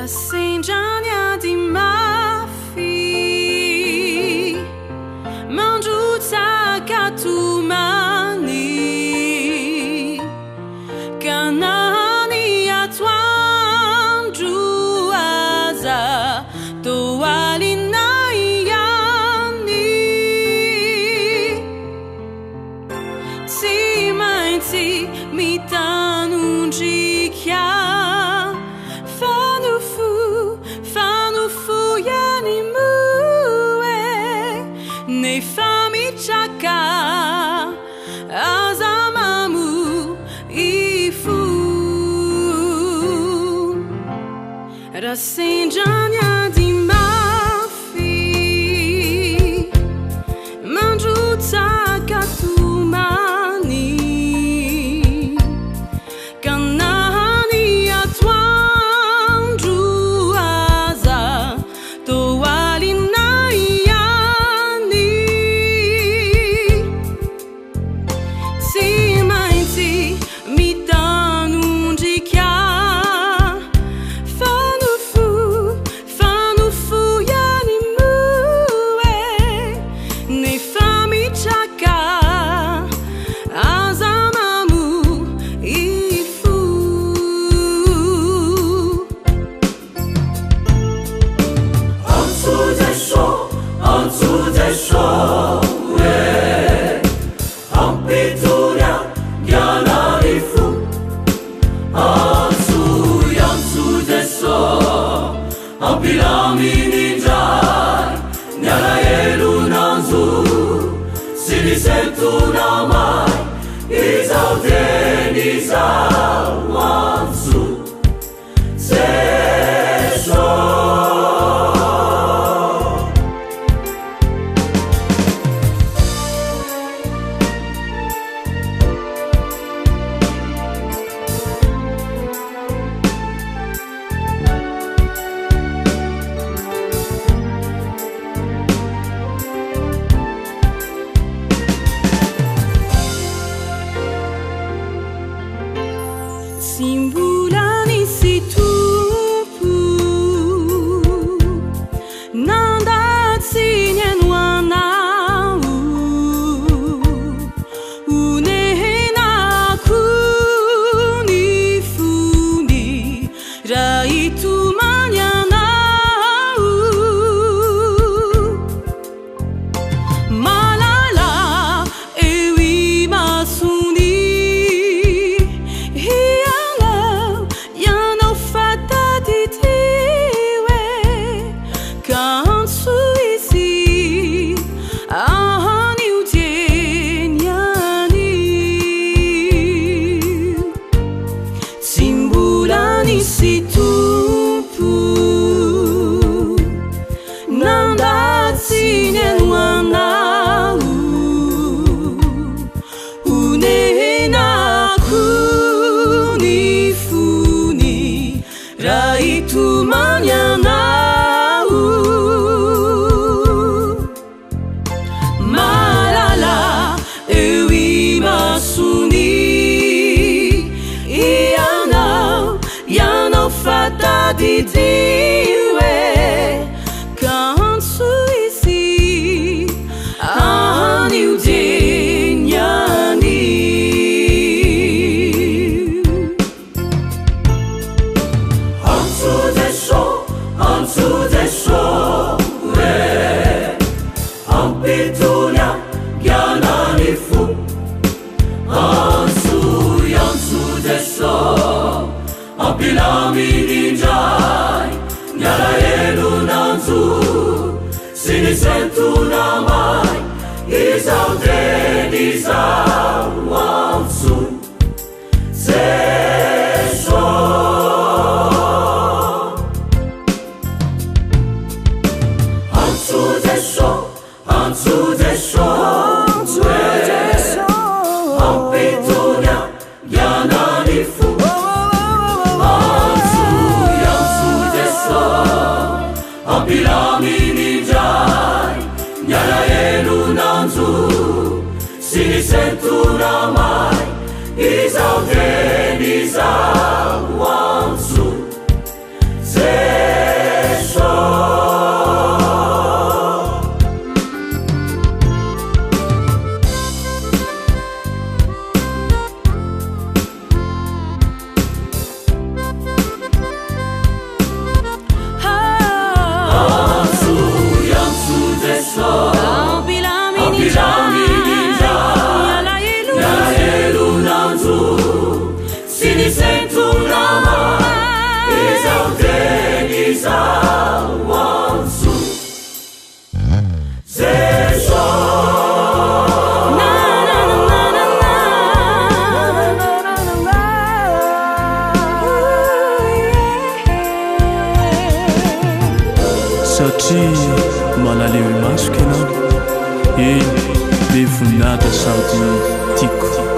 Rassegna di mafi mangiuta katumani kanani atwan juaza toalina yani si mainti mitanunjikya ne famichaka azamamu ifu rassegna di mafi mangiuta katumani kanani atwan juaza toalina Piramidinjai, nyala yelu nanzu, sini sentuna mai, izau den izau wanzu, sesho. Simbulani situpu nanda tsinyenwana unehena kuni funi raitu manyana malala ewi masuni no fire. sy ny sentonamay izao teny izao antso satria malaleo masoka ianao eny be voninahitra sady tiako